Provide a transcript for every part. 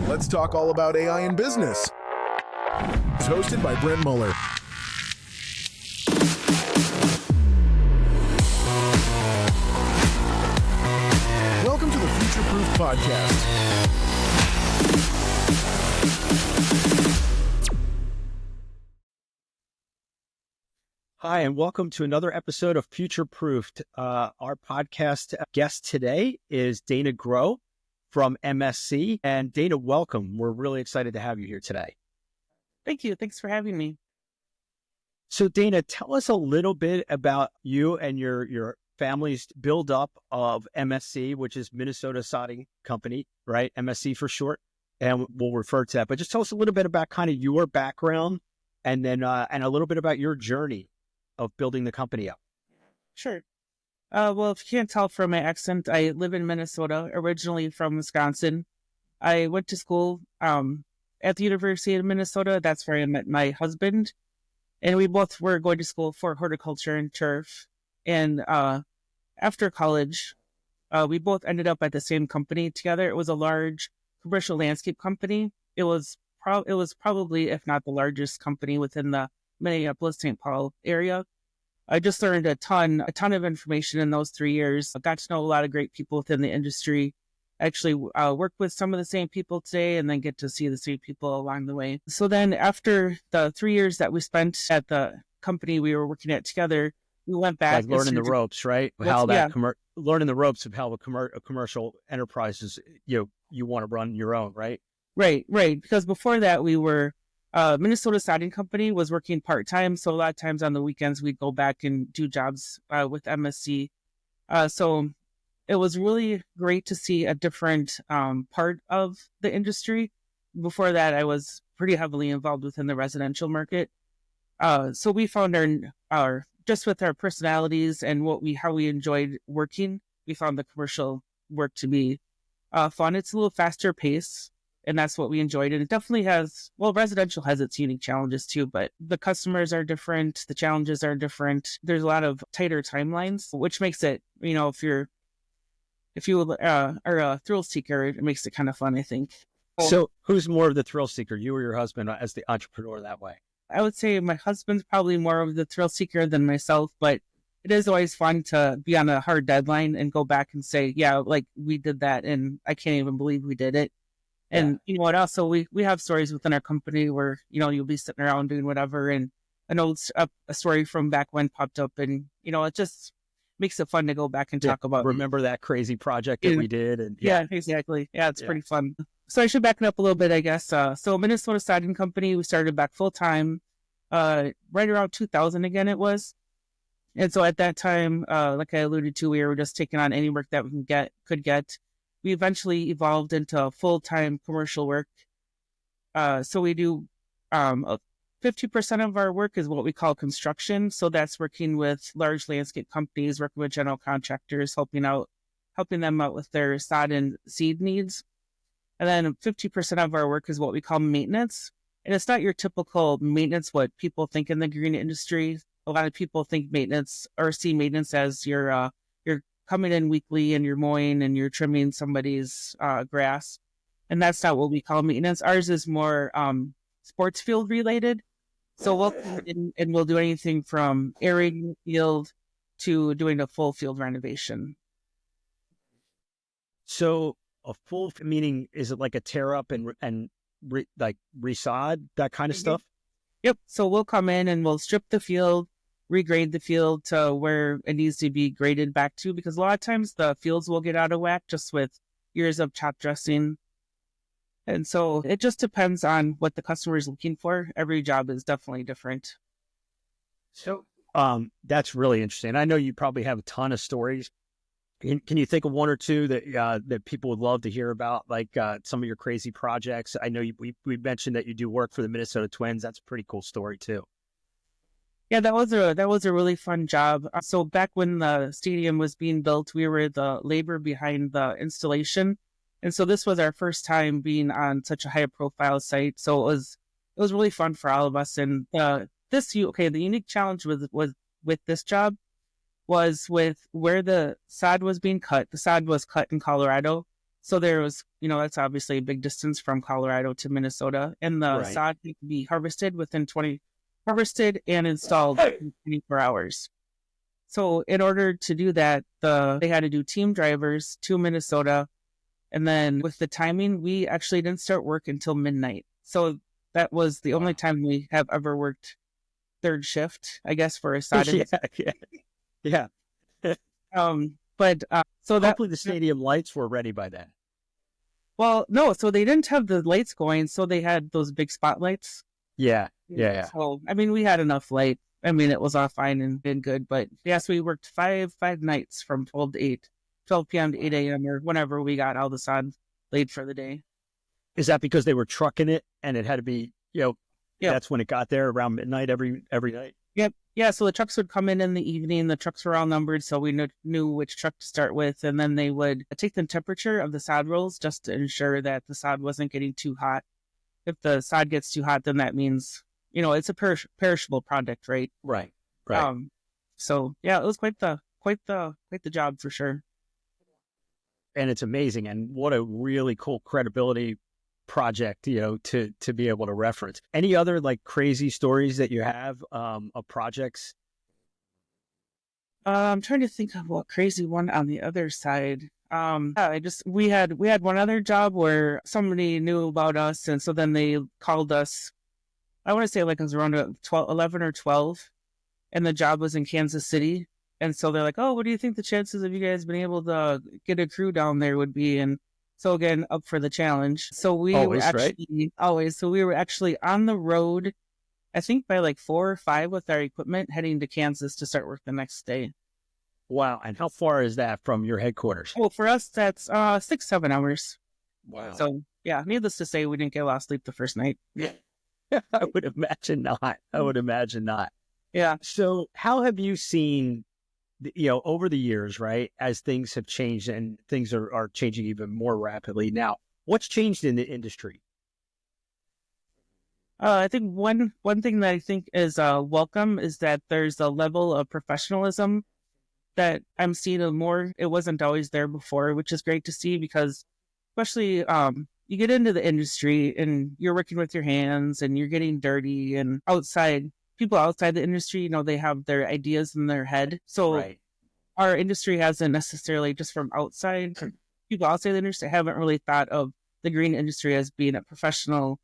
Let's talk all about AI in business. It's hosted by Brent Muller. Welcome to the Future Proof Podcast. Hi, and welcome to another episode of Future Proofed. Our podcast guest today is Dana Groh from MSC. And Dana, welcome. We're really excited to have you here today. Thank you. Thanks for having me. So Dana, tell us a little bit about you and your family's build up of MSC, which is Minnesota Sodding Company, right? MSC for short. And we'll refer to that. But just tell us a little bit about kind of your background and then and a little bit about your journey of building the company up. Sure. Well, if you can't tell from my accent, I live in Minnesota, originally from Wisconsin. I went to school at the University of Minnesota. That's where I met my husband. And we both were going to school for horticulture and turf. And after college, we both ended up at the same company together. It was a large commercial landscape company. It was probably, if not the largest company within the Minneapolis-St. Paul area. I just learned a ton of information in those 3 years. I got to know a lot of great people within the industry. Actually, work with some of the same people today and then get to see the same people along the way. So then after the 3 years that we spent at the company we were working at together, we went back. Like learning the ropes, right? Learning the ropes of how a commercial enterprise is, you want to run your own, right? Right. Because before that, we were Minnesota Sodding Company was working part-time. So a lot of times on the weekends, we'd go back and do jobs with MSC. So it was really great to see a different part of the industry. Before that, I was pretty heavily involved within the residential market. So we found our just with our personalities and how we enjoyed working, we found the commercial work to be fun. It's a little faster pace. And that's what we enjoyed. And it definitely residential has its unique challenges too, but the customers are different. The challenges are different. There's a lot of tighter timelines, which makes it, if you are a thrill seeker, it makes it kind of fun, I think. So who's more of the thrill seeker, you or your husband as the entrepreneur that way? I would say my husband's probably more of the thrill seeker than myself, but it is always fun to be on a hard deadline and go back and say, yeah, like we did that and I can't even believe we did it. And you know what? Also, we have stories within our company where, you'll be sitting around doing whatever and an old a story from back when popped up and, it just makes it fun to go back and talk about. Remember that crazy project that we did? And yeah, exactly. Yeah, it's pretty fun. So I should back it up a little bit, I guess. So Minnesota Sodding Company, we started back full time, right around 2000 again it was. And so at that time, like I alluded to, we were just taking on any work that we could get. We eventually evolved into full-time commercial work. So we do 50% of our work is what we call construction. So that's working with large landscape companies, working with general contractors, helping them out with their sod and seed needs. And then 50% of our work is what we call maintenance. And it's not your typical maintenance, what people think in the green industry. A lot of people think maintenance or see maintenance as you're coming in weekly and you're mowing and you're trimming somebody's grass. And that's not what we call maintenance. Ours is more sports field related. So we'll come in and we'll do anything from aerating the field to doing a full field renovation. So a full, meaning, is it like a tear up and resod, that kind of stuff? Yep. So we'll come in and we'll strip the field, regrade the field to where it needs to be graded back to, because a lot of times the fields will get out of whack just with years of top dressing. And so it just depends on what the customer is looking for. Every job is definitely different. So that's really interesting. I know you probably have a ton of stories. Can you think of one or two that people would love to hear about, like some of your crazy projects? I know we mentioned that you do work for the Minnesota Twins. That's a pretty cool story too. Yeah, that was a really fun job. So back when the stadium was being built, we were the labor behind the installation. And so this was our first time being on such a high profile site. So it was really fun for all of us. And the unique challenge with this job was with where the sod was being cut. The sod was cut in Colorado. So there was, that's obviously a big distance from Colorado to Minnesota, and the Right. sod had to be harvested and installed in 24 hours. So in order to do that, they had to do team drivers to Minnesota. And then with the timing, we actually didn't start work until midnight. So that was the only time we have ever worked third shift, I guess, for a sod. Yeah. But so that hopefully the stadium lights were ready by then. Well, no, so they didn't have the lights going, so they had those big spotlights. Yeah. So, I mean, we had enough light. I mean, it was all fine and been good, but yes, we worked five nights from 12 p.m. to 8 a.m. or whenever we got all the sod laid for the day. Is that because they were trucking it and it had to be, that's when it got there around midnight every night? Yep. Yeah, so the trucks would come in the evening. The trucks were all numbered, so we knew which truck to start with. And then they would take the temperature of the sod rolls just to ensure that the sod wasn't getting too hot. If the sod gets too hot, then that means, it's a perishable product, right? Right. So yeah, it was quite the job for sure. And it's amazing. And what a really cool credibility project, to be able to reference. Any other like crazy stories that you have of projects? I'm trying to think of what crazy one on the other side. We had one other job where somebody knew about us, and so then they called us. I want to say like it was around 11 or 12, and the job was in Kansas City. And so they're like, "Oh, what do you think the chances of you guys being able to get a crew down there would be?" And so again, up for the challenge. So we were actually on the road, I think by like 4 or 5 with our equipment heading to Kansas to start work the next day. Wow. And how far is that from your headquarters? Well, for us, that's 6-7 hours. Wow. So yeah, needless to say, we didn't get a lot of sleep the first night. Yeah. I would imagine not. Yeah. So how have you seen, over the years, right, as things have changed and things are changing even more rapidly now, what's changed in the industry? I think one thing that I think is welcome is that there's a level of professionalism that I'm seeing more. It wasn't always there before, which is great to see because especially you get into the industry and you're working with your hands and you're getting dirty, and people outside the industry, they have their ideas in their head. So right. Our industry hasn't necessarily, just from outside, people outside the industry haven't really thought of the green industry as being a professional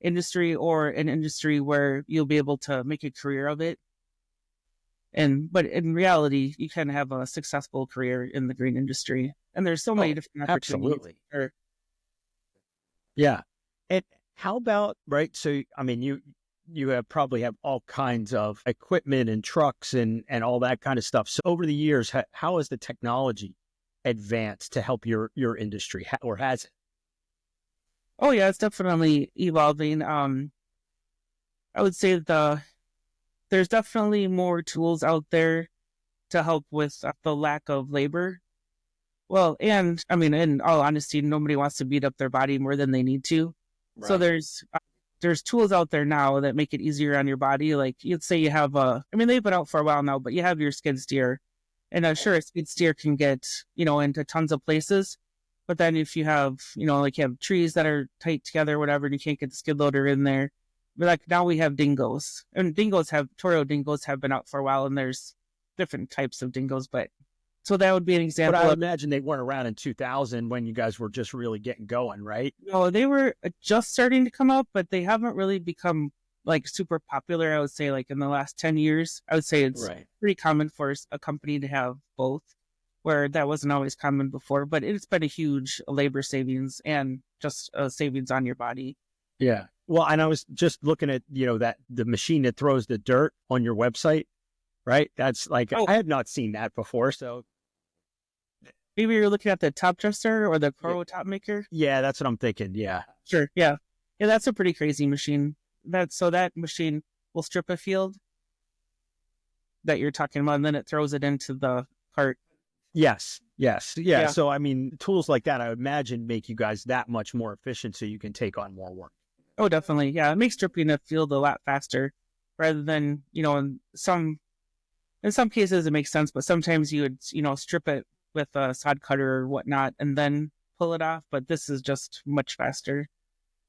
industry or an industry where you'll be able to make a career of it. But in reality, you can have a successful career in the green industry. And there's so many different opportunities. Absolutely. Yeah. And how about, right? So, I mean, you probably have all kinds of equipment and trucks and all that kind of stuff. So over the years, how has the technology advanced to help your industry, or has it? Oh yeah, it's definitely evolving. I would say there's definitely more tools out there to help with the lack of labor. Well, and I mean, in all honesty, nobody wants to beat up their body more than they need to. Right. So there's tools out there now that make it easier on your body. Like you'd say you have they've been out for a while now, but you have your skid steer, and sure, a skid steer can get, into tons of places. But then if you have, you have trees that are tight together or whatever, and you can't get the skid loader in there. But like now we have dingoes, and Toro dingoes have been out for a while, and there's different types of dingoes, but so that would be an example. But I imagine they weren't around in 2000 when you guys were just really getting going, right? No, they were just starting to come up, but they haven't really become like super popular. I would say like in the last 10 years, I would say it's pretty common for a company to have both, where that wasn't always common before, but it's been a huge labor savings and just savings on your body. Yeah. Well, and I was just looking at, that the machine that throws the dirt on your website, right? That's like, I have not seen that before. So maybe you're looking at the top dresser or the Pro top maker. Yeah, that's what I'm thinking. Yeah. Sure. Yeah. Yeah, that's a pretty crazy machine. That machine will strip a field that you're talking about, and then it throws it into the cart. Yes. Yeah. So, I mean, tools like that, I would imagine, make you guys that much more efficient so you can take on more work. Oh, definitely. Yeah. It makes stripping a field a lot faster rather than, in some cases it makes sense, but sometimes you would, strip it with a sod cutter or whatnot, and then pull it off, but this is just much faster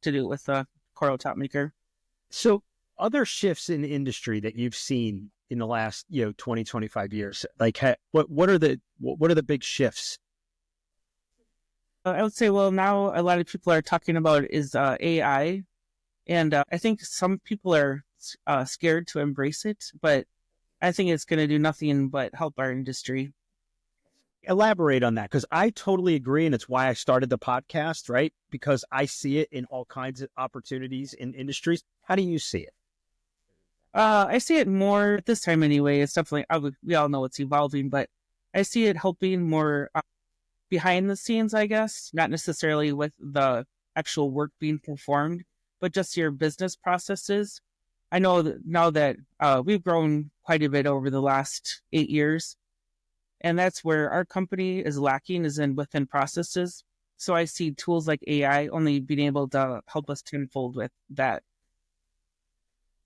to do it with a coil top maker. So other shifts in the industry that you've seen in the last, 20, 25 years, like what are the big shifts? I would say, well, now a lot of people are talking about is AI. And I think some people are scared to embrace it, but I think it's going to do nothing but help our industry. Elaborate on that, because I totally agree. And it's why I started the podcast, right? Because I see it in all kinds of opportunities in industries. How do you see it? I see it more at this time anyway. It's definitely, we all know it's evolving, but I see it helping more behind the scenes, I guess, not necessarily with the actual work being performed, but just your business processes. I know that now that we've grown quite a bit over the last 8 years, and that's where our company is lacking, is within processes. So I see tools like AI only being able to help us tenfold with that.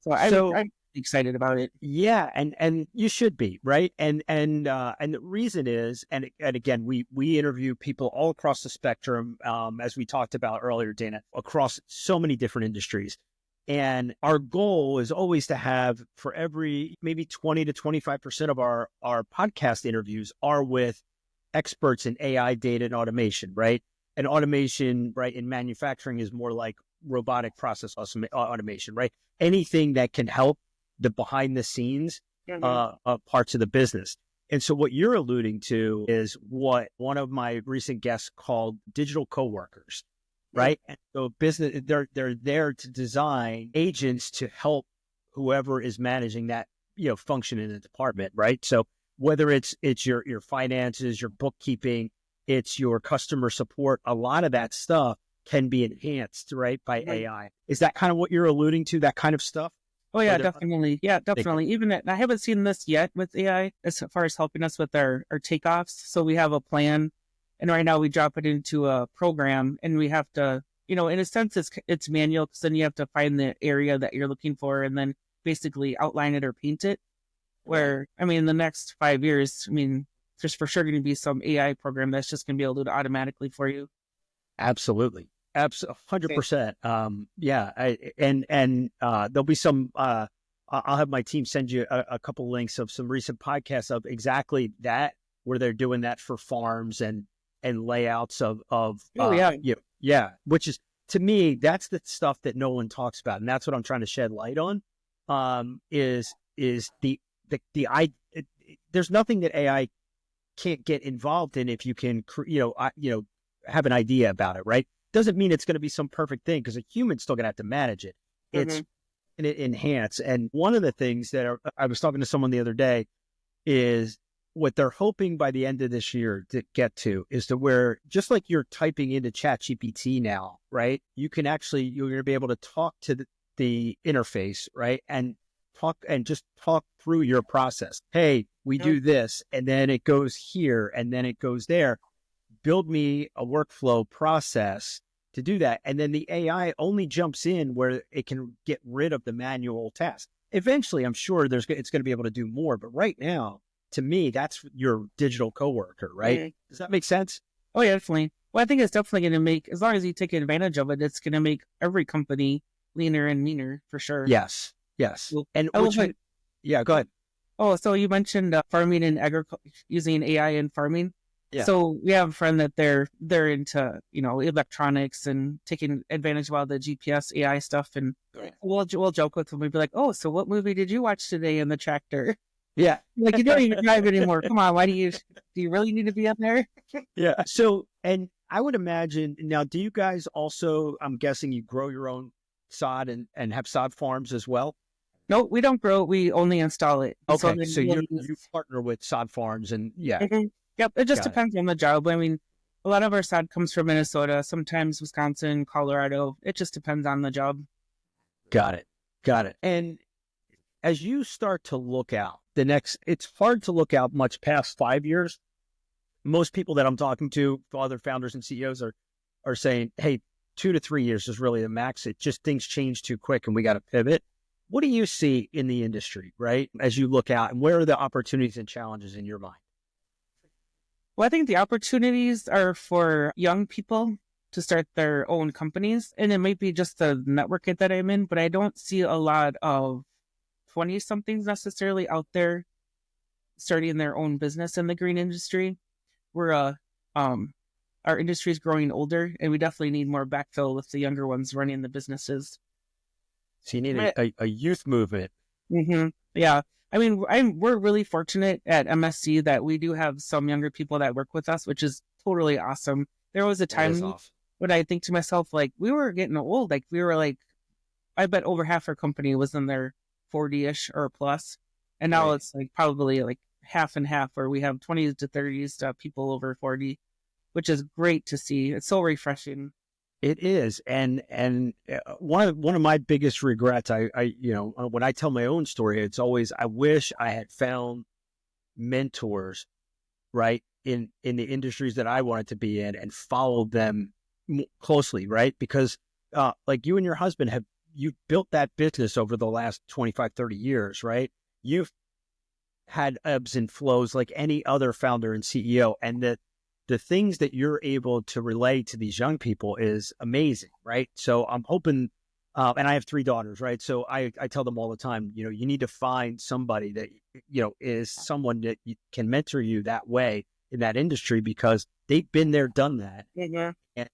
So I'm excited about it. Yeah, and you should be, right. And the reason is, and again, we interview people all across the spectrum, as we talked about earlier, Dana, across so many different industries. And our goal is always to have, for every maybe 20 to 25% of our podcast interviews are with experts in AI, data, and automation, right? And automation, right, in manufacturing is more like robotic process automation, right? Anything that can help the behind the scenes parts of the business. And so what you're alluding to is what one of my recent guests called digital coworkers, right? And so business, they're there to design agents to help whoever is managing that, function in the department, right? So whether it's your finances, your bookkeeping, it's your customer support, a lot of that stuff can be enhanced, right, by AI. Is that kind of what you're alluding to, that kind of stuff? Oh, yeah, definitely. Yeah, definitely. I haven't seen this yet with AI as far as helping us with our takeoffs. So we have a plan, and right now we drop it into a program, and we have to, in a sense, it's manual, because then you have to find the area that you're looking for and then basically outline it or paint it. Where, in the next 5 years, there's for sure going to be some AI program that's just going to be able to do it automatically for you. Absolutely. 100%. Yeah. There'll be some, I'll have my team send you a couple links of some recent podcasts of exactly that, where they're doing that for farms and layouts of, which is, to me, that's the stuff that no one talks about. And that's what I'm trying to shed light on, is there's nothing that AI can't get involved in if you can, have an idea about it, right? Doesn't mean it's going to be some perfect thing, because a human's still going to have to manage it. It's going to enhance. And one of the things that I was talking to someone the other day is what they're hoping by the end of this year to get to is to where, just like you're typing into ChatGPT now, right? You're going to be able to talk to the interface, right? And talk through your process. Hey, we do this, and then it goes here, and then it goes there. Build me a workflow process to do that. And then the AI only jumps in where it can get rid of the manual task. Eventually, I'm sure it's going to be able to do more. But right now, to me, that's your digital coworker, right? Mm-hmm. Does that make sense? Oh, yeah, definitely. Well, I think it's definitely going to make, as long as you take advantage of it, it's going to make every company leaner and meaner, for sure. Yes. Well, and go ahead. Oh, so you mentioned farming and using AI in farming. Yeah. So we have a friend that they're into, electronics and taking advantage of all the GPS AI stuff. And we'll joke with them. We'd be like, oh, so what movie did you watch today in the tractor? Yeah. Like, you don't even drive anymore. Come on. Do you really need to be up there? Yeah. So, and I would imagine now, do you guys also, I'm guessing you grow your own sod and have sod farms as well? No, we don't grow. We only install it. Okay. So you partner with sod farms and Mm-hmm. Yep, it just depends on the job. A lot of our sod comes from Minnesota, sometimes Wisconsin, Colorado. It just depends on the job. Got it. And as you start to look out, it's hard to look out much past 5 years. Most people that I'm talking to, other founders and CEOs, are saying, hey, 2 to 3 years is really the max. It just, things change too quick and we got to pivot. What do you see in the industry, right? As you look out, and where are the opportunities and challenges in your mind? Well, I think the opportunities are for young people to start their own companies. And it might be just the network that I'm in, but I don't see a lot of 20-somethings necessarily out there starting their own business in the green industry. We're our industry is growing older, and we definitely need more backfill with the younger ones running the businesses. So you need a youth movement. Mm-hmm. Yeah. I mean, we're really fortunate at MSC that we do have some younger people that work with us, which is totally awesome. There was a time when I think to myself, like, we were getting old. Like, we were like, I bet over half our company was in their 40-ish or plus. And now it's like probably like half and half, where we have 20s to 30s people over 40, which is great to see. It's so refreshing. It is. And one of my biggest regrets, I when I tell my own story, it's always, I wish I had found mentors, right, in the industries that I wanted to be in and followed them closely, right? Because like you and your husband you built that business over the last 25, 30 years, right? You've had ebbs and flows like any other founder and CEO. And the things that you're able to relay to these young people is amazing, right? So I'm hoping, and I have 3 daughters, right? So I tell them all the time, you need to find somebody that, is someone that can mentor you that way in that industry, because they've been there, done that. Yeah. And,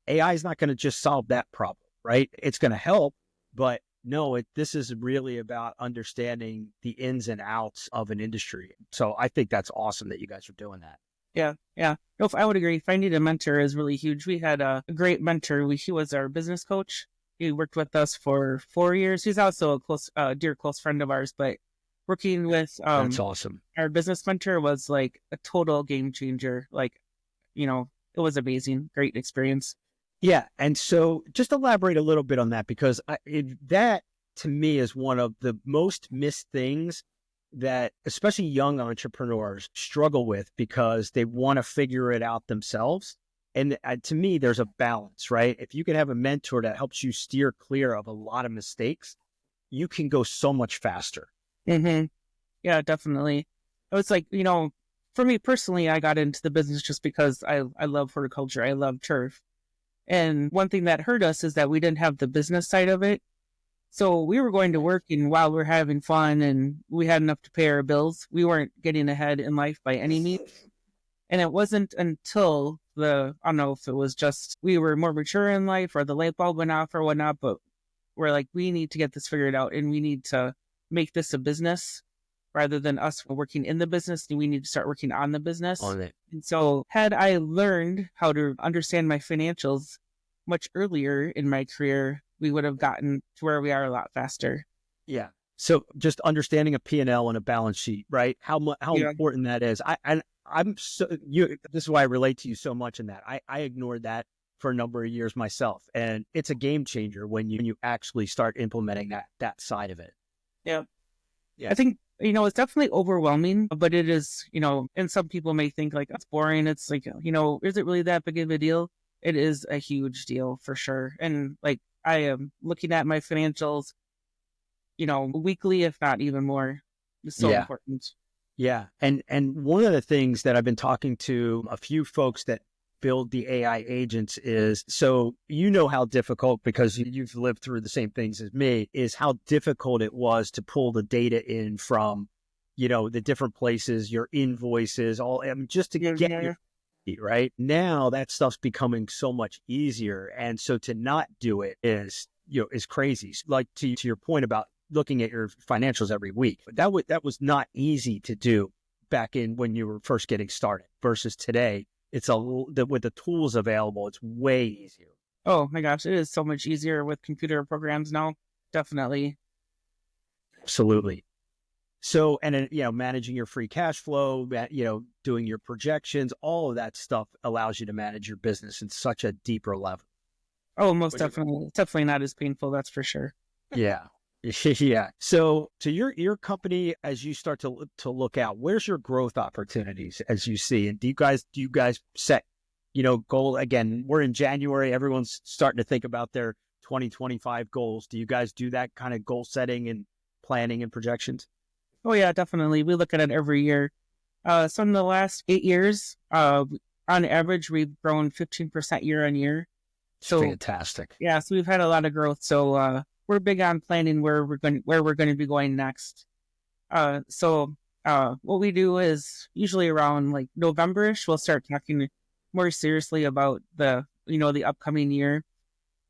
AI is not going to just solve that problem, right? It's going to help, but no, this is really about understanding the ins and outs of an industry. So I think that's awesome that you guys are doing that. Yeah. No, I would agree. Finding a mentor is really huge. We had a great mentor. He was our business coach. He worked with us for 4 years. He's also a dear close friend of ours, but working with that's awesome. Our business mentor was like a total game changer. Like, it was amazing. Great experience. Yeah. And so just elaborate a little bit on that, because that to me is one of the most missed things that especially young entrepreneurs struggle with, because they want to figure it out themselves. And to me, there's a balance, right? If you can have a mentor that helps you steer clear of a lot of mistakes, you can go so much faster. Mm-hmm. Yeah, definitely. It was like, for me personally, I got into the business just because I love horticulture. I love turf. And one thing that hurt us is that we didn't have the business side of it. So we were going to work, and while we're having fun and we had enough to pay our bills, we weren't getting ahead in life by any means. And it wasn't until I don't know if it was just we were more mature in life or the light bulb went off or whatnot, but we're like, we need to get this figured out, and we need to make this a business rather than us working in the business. And we need to start working on the business. And so had I learned how to understand my financials much earlier in my career, we would have gotten to where we are a lot faster. Yeah. So just understanding a P&L and a balance sheet, right? How important that is. This is why I relate to you so much in that. I ignored that for a number of years myself, and it's a game changer when you actually start implementing that side of it. Yeah. I think, it's definitely overwhelming, but it is, and some people may think like, that's boring. It's like, is it really that big of a deal? It is a huge deal for sure. And like, I am looking at my financials, weekly, if not even more. It's so important. Yeah. And one of the things that I've been talking to a few folks that build the AI agents is, so how difficult, because you've lived through the same things as me, is how difficult it was to pull the data in from, the different places, your invoices, just to get your right now. That stuff's becoming so much easier, and so to not do it is crazy. Like to your point about looking at your financials every week, that was not easy to do back in when you were first getting started versus today. It's with the tools available, it's way easier. Oh my gosh, it is so much easier with computer programs now. Definitely. Absolutely. So, and then, managing your free cash flow, doing your projections, all of that stuff allows you to manage your business in such a deeper level. Oh, most definitely. It's definitely not as painful, that's for sure. Yeah. Yeah. So to your company, as you start to look out, where's your growth opportunities as you see? And do you guys set, goal? Again, we're in January. Everyone's starting to think about their 2025 goals. Do you guys do that kind of goal setting and planning and projections? Oh yeah, definitely. We look at it every year. So in the last 8 years, on average, we've grown 15% year on year. So Fantastic. yeah, so we've had a lot of growth. So we're big on planning where we're going to be going next. What we do is usually around like November-ish, we'll start talking more seriously about the upcoming year.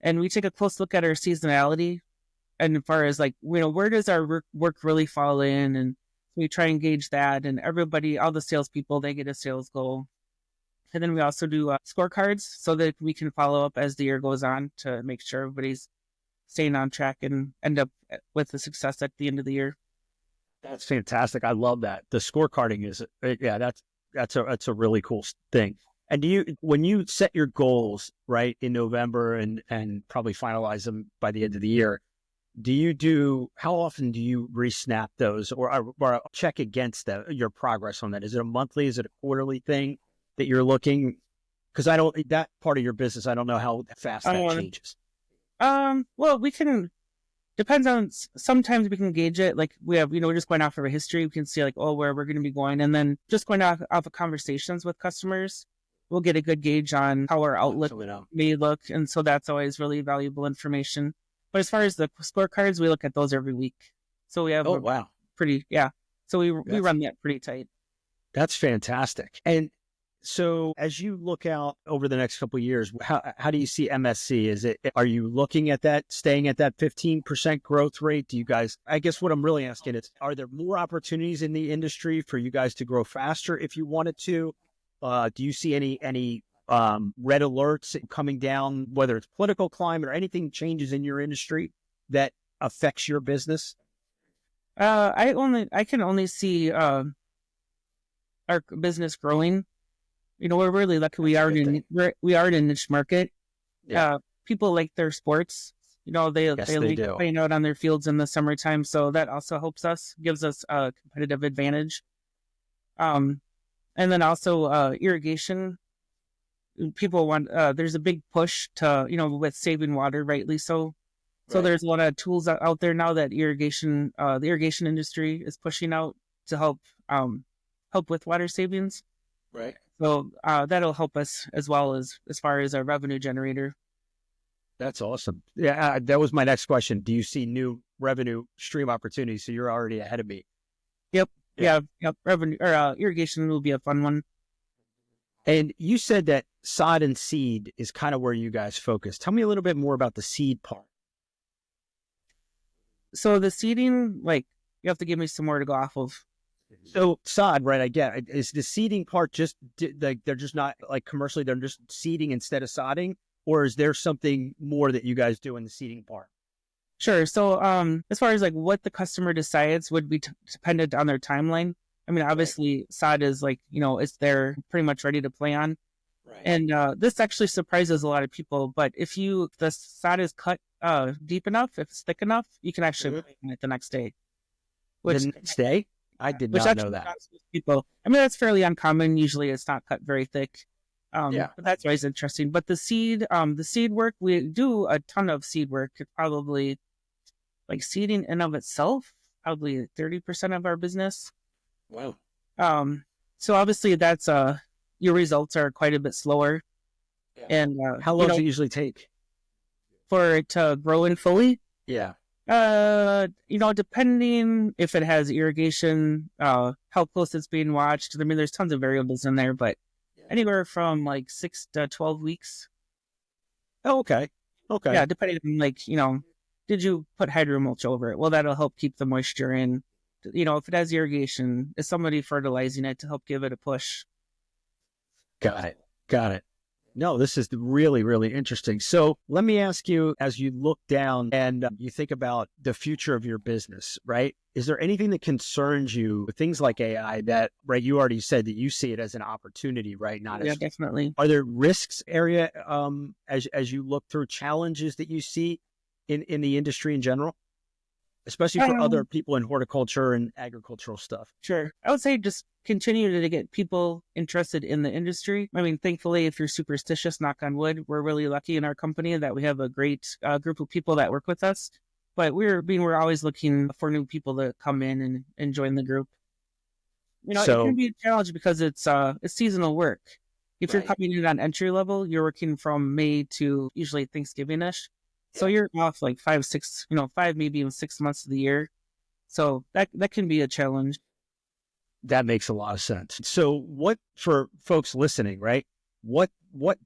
And we take a close look at our seasonality. And as far as like, where does our work really fall in? And we try and gauge that. And everybody, all the salespeople, they get a sales goal. And then we also do scorecards so that we can follow up as the year goes on to make sure everybody's staying on track and end up with the success at the end of the year. That's fantastic. I love that. The scorecarding is, that's a really cool thing. And when you set your goals, right, in November and probably finalize them by the end of the year, how often do you re-snap those or check against your progress on that? Is it a monthly? Is it a quarterly thing that you're looking? Because that part of your business, I don't know how fast that changes. Well, depends on, sometimes we can gauge it. Like we're just going off of a history. We can see like, where we're going to be going. And then just going off of conversations with customers, we'll get a good gauge on how our outlook may look. And so that's always really valuable information. But as far as the scorecards, we look at those every week. So we have So we run that pretty tight. That's fantastic. And so as you look out over the next couple of years, how do you see MSC? Are you looking at that, staying at that 15% growth rate? Do you guys, I guess what I'm really asking is, are there more opportunities in the industry for you guys to grow faster if you wanted to? Do you see any red alerts coming down, whether it's political climate or anything changes in your industry that affects your business? I can only see our business growing. We're really lucky. We are in a niche market. Yeah. People like their sports. They like playing out on their fields in the summertime. So that also gives us a competitive advantage. And then also irrigation. People want, there's a big push to, with saving water, rightly so. So there's a lot of tools out there now that the irrigation industry is pushing out to help with water savings. Right. So that'll help us as well as far as our revenue generator. That's awesome. Yeah, that was my next question. Do you see new revenue stream opportunities? So you're already ahead of me. Yep. Yeah. Revenue or irrigation will be a fun one. And you said that sod and seed is kind of where you guys focus. Tell me a little bit more about the seed part. So the seeding, you have to give me some more to go off of. So sod, right? I get it. Is the seeding part just like they're just not like commercially, they're just seeding instead of sodding? Or is there something more that you guys do in the seeding part? Sure. So as far as what the customer decides would be dependent on their timeline. I mean, obviously sod is it's there pretty much ready to play on. Right. And this actually surprises a lot of people. But if the sod is cut deep enough, if it's thick enough, you can actually play on it the next day. The next day? I did not know that. People, I mean, that's fairly uncommon. Usually it's not cut very thick. But that's always interesting. But the seed work, we do a ton of seed work. It's probably seeding in of itself, probably 30% of our business. Wow. So obviously that's, your results are quite a bit slower. Yeah. And, how long does it usually take for it to grow in fully? Yeah. Depending if it has irrigation, how close it's being watched. I mean, there's tons of variables in there, but anywhere from 6 to 12 weeks. Oh, okay. Okay. Yeah, depending on did you put hydro mulch over it? Well, that'll help keep the moisture in. If it has irrigation, is somebody fertilizing it to help give it a push? Got it. No, this is really, really interesting. So let me ask you, as you look down and you think about the future of your business, right? Is there anything that concerns you, things like AI that, right, you already said that you see it as an opportunity, right? Definitely. Are there risks area as you look through challenges that you see in the industry in general? Especially for other people in horticulture and agricultural stuff. Sure. I would say just continue to get people interested in the industry. I mean, thankfully, if you're superstitious, knock on wood, we're really lucky in our company that we have a great group of people that work with us. But we're always looking for new people to come in and join the group. it can be a challenge because it's seasonal work. If you're coming in on entry level, you're working from May to usually Thanksgiving-ish. So you're off like 5, 6, 5, maybe even 6 months of the year. So that can be a challenge. That makes a lot of sense. So what, for folks listening, right? What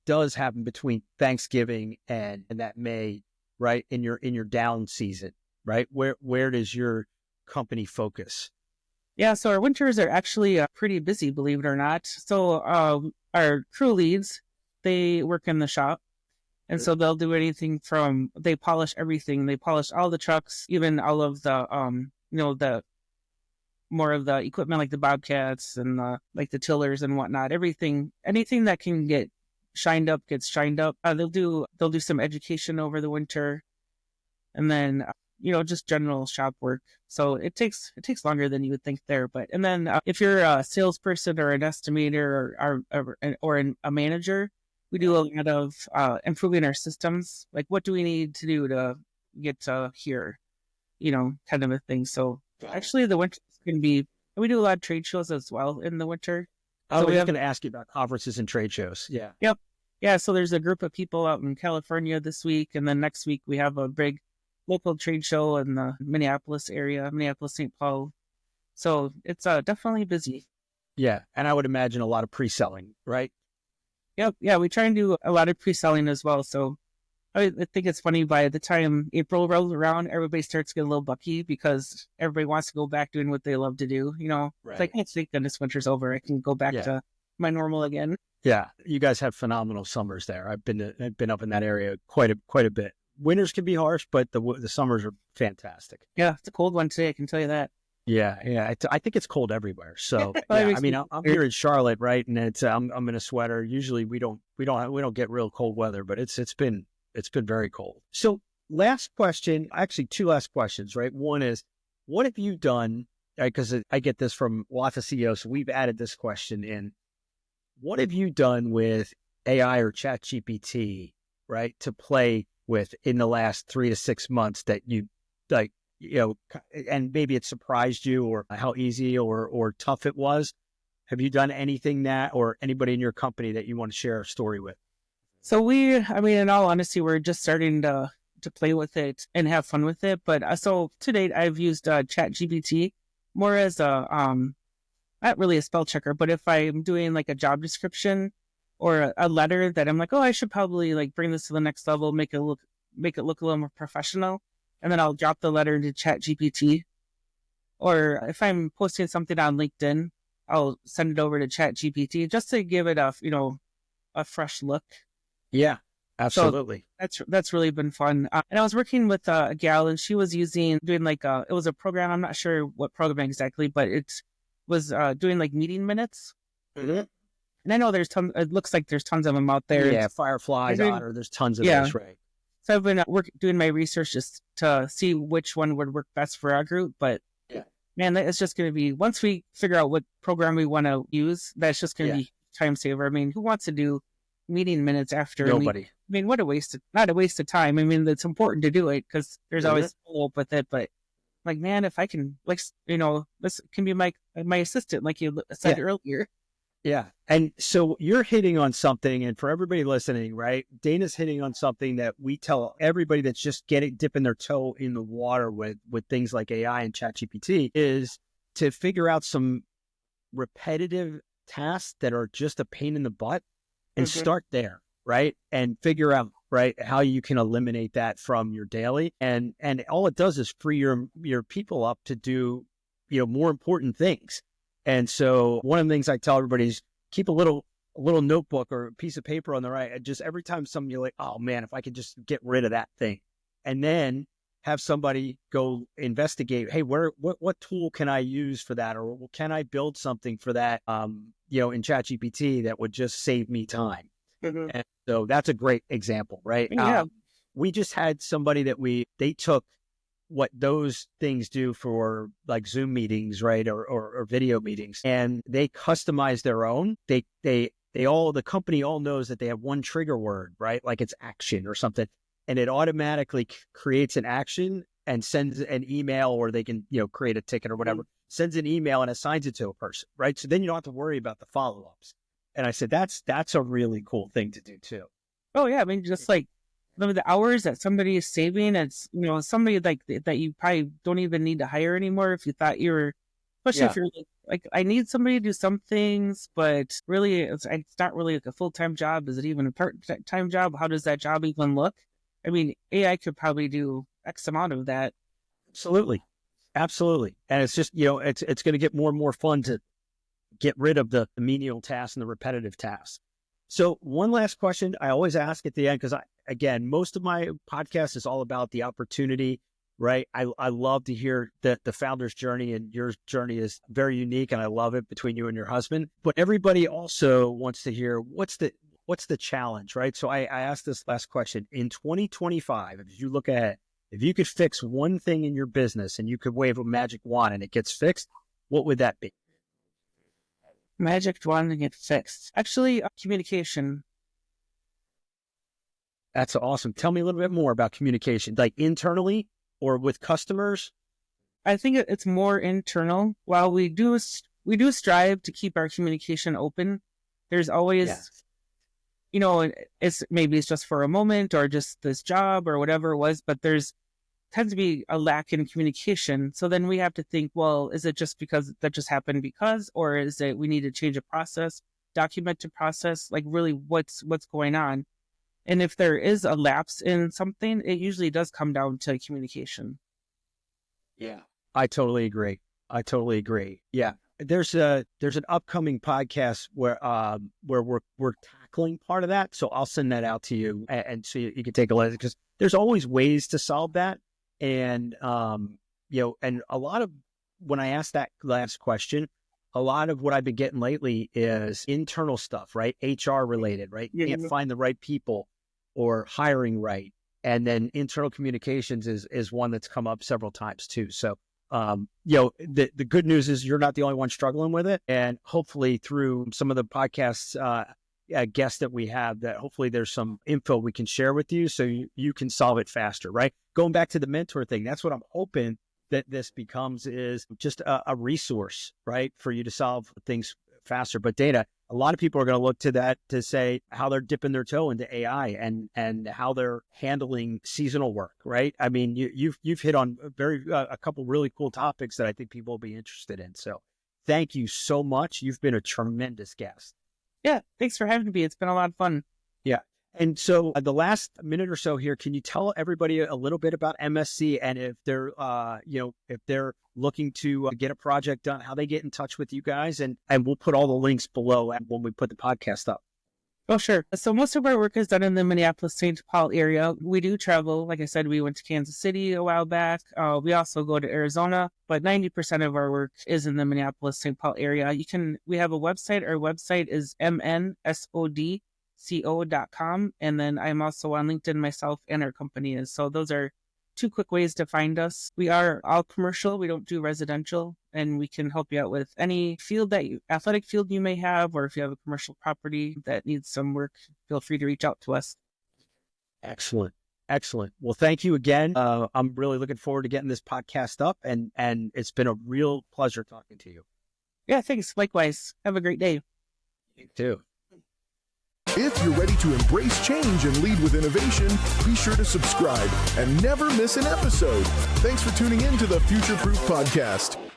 does happen between Thanksgiving and that May, right? In your down season, right? Where does your company focus? Yeah, so our winters are actually pretty busy, believe it or not. So our crew leads, they work in the shop. And so they'll do anything from, they polish everything. They polish all the trucks, even all of the, the more of the equipment like the Bobcats and like the tillers and whatnot. Anything that can get shined up gets shined up. They'll do some education over the winter, and then just general shop work. So it takes longer than you would think there. But and then if you're a salesperson or an estimator or a manager, we do a lot of improving our systems. Like, what do we need to do to get here? Kind of a thing. So actually, the winter can be. We do a lot of trade shows as well in the winter. I was going to ask you about conferences and trade shows. Yeah. Yep. Yeah. So there's a group of people out in California this week, and then next week we have a big local trade show in the Minneapolis area, Minneapolis-St. Paul. So it's definitely busy. Yeah, and I would imagine a lot of pre-selling, right? Yep. Yeah, we try and do a lot of pre-selling as well. So I think it's funny, by the time April rolls around, everybody starts getting a little bucky because everybody wants to go back doing what they love to do. Right. It's like, thank goodness winter's over. I can go back to my normal again. Yeah, you guys have phenomenal summers there. I've been up in that area quite a bit. Winters can be harsh, but the summers are fantastic. Yeah, it's a cold one today, I can tell you that. Yeah. I think it's cold everywhere. So I'm here in Charlotte, right? And it's I'm in a sweater. Usually we don't get real cold weather, but it's been very cold. So last question, actually 2 last questions, right? One is, what have you done? Because I get this from lots of CEOs. So we've added this question in. What have you done with AI or ChatGPT, right, to play with in the last 3 to 6 months that you like, and maybe it surprised you, or how easy or tough it was? Have you done anything that, or anybody in your company that you want to share a story with? So in all honesty, we're just starting to play with it and have fun with it. But so to date, I've used ChatGPT more as not really a spell checker, but if I'm doing like a job description or a letter that I'm like, oh, I should probably like bring this to the next level, make it look a little more professional, and then I'll drop the letter into ChatGPT. Or if I'm posting something on LinkedIn, I'll send it over to ChatGPT just to give it a fresh look. Yeah, absolutely. So that's really been fun. And I was working with a gal, and she was doing like it was a program. I'm not sure what program exactly, but it was doing like meeting minutes. Mm-hmm. And I know it looks like there's tons of them out there. Yeah, Fireflies, Otter, there's tons of those, right? So I've been doing my research just to see which one would work best for our group. But man, it's just going to be, once we figure out what program we want to use, that's just going to be time saver. I mean, who wants to do meeting minutes after? Nobody. What a not a waste of time. I mean, it's important to do it because there's always follow up with it. But like, man, if I can, like, this can be my assistant, like you said earlier. Yeah. And so you're hitting on something, and for everybody listening, right, Dana's hitting on something that we tell everybody that's just dipping their toe in the water with things like AI and ChatGPT, is to figure out some repetitive tasks that are just a pain in the butt and start there, right? And figure out, right, how you can eliminate that from your daily. And all it does is free your people up to do, more important things. And so one of the things I tell everybody is keep a little notebook or a piece of paper on the right. And just every time you're like, oh man, if I could just get rid of that thing, and then have somebody go investigate, hey, what tool can I use for that? Or can I build something for that, in ChatGPT that would just save me time? Mm-hmm. And so that's a great example, right? Yeah. We just had somebody that they took what those things do for like Zoom meetings, right? Or video meetings. And they customize their own. The company all knows that they have one trigger word, right? Like it's action or something. And it automatically creates an action and sends an email, or they can, create a ticket or whatever, sends an email and assigns it to a person, right? So then you don't have to worry about the follow-ups. And I said, that's a really cool thing to do too. Oh yeah. I mean, just like the hours that somebody is saving, it's, somebody like that you probably don't even need to hire anymore if you thought you were, especially if you're like, I need somebody to do some things, but really it's not really like a full-time job. Is it even a part-time job? How does that job even look? I mean, AI could probably do X amount of that. Absolutely. And it's just, it's going to get more and more fun to get rid of the menial tasks and the repetitive tasks. So one last question I always ask at the end, because again, most of my podcast is all about the opportunity, right? I love to hear the founder's journey, and your journey is very unique, and I love it between you and your husband. But everybody also wants to hear what's the challenge, right? So I asked this last question. In 2025, if you look ahead, if you could fix one thing in your business and you could wave a magic wand and it gets fixed, what would that be? Magic wand and get fixed. Actually, communication. That's awesome. Tell me a little bit more about communication, like internally or with customers. I think it's more internal. While we do strive to keep our communication open, there's always, it's just for a moment or just this job or whatever it was, but there's tends to be a lack in communication. So then we have to think, well, is it just because that just happened or is it we need to change a process, document a process, like really what's going on? And if there is a lapse in something, it usually does come down to communication. Yeah, I totally agree. Yeah. There's an upcoming podcast where we're tackling part of that. So I'll send that out to you and so you can take a look, because there's always ways to solve that. And, and a lot of, when I asked that last question, a lot of what I've been getting lately is internal stuff, right? HR related, right? You can't find the right people or hiring right. And then internal communications is one that's come up several times too. So, the good news is you're not the only one struggling with it. And hopefully through some of the podcasts, guests that we have, that hopefully there's some info we can share with you so you can solve it faster, right? Going back to the mentor thing, that's what I'm hoping that this becomes, is just a resource, right? For you to solve things faster. But Dana, a lot of people are going to look to that to say how they're dipping their toe into AI and how they're handling seasonal work, right? I mean, you've hit on a couple really cool topics that I think people will be interested in. So thank you so much. You've been a tremendous guest. Yeah, thanks for having me. It's been a lot of fun. Yeah. And so the last minute or so here, can you tell everybody a little bit about MSC, and if they're, if they're looking to get a project done, how they get in touch with you guys, and we'll put all the links below when we put the podcast up. Oh, sure. So most of our work is done in the Minneapolis-St. Paul area. We do travel. Like I said, we went to Kansas City a while back. We also go to Arizona, but 90% of our work is in the Minneapolis-St. Paul area. We have a website. Our website is mnsodco.com. And then I'm also on LinkedIn myself, and our company is. So those are two quick ways to find us. We are all commercial. We don't do residential, and we can help you out with any athletic field you may have, or if you have a commercial property that needs some work, feel free to reach out to us. Excellent. Well, thank you again. I'm really looking forward to getting this podcast up, and it's been a real pleasure talking to you. Yeah, thanks. Likewise. Have a great day. You too. If you're ready to embrace change and lead with innovation, be sure to subscribe and never miss an episode. Thanks for tuning in to the Future Proof Podcast.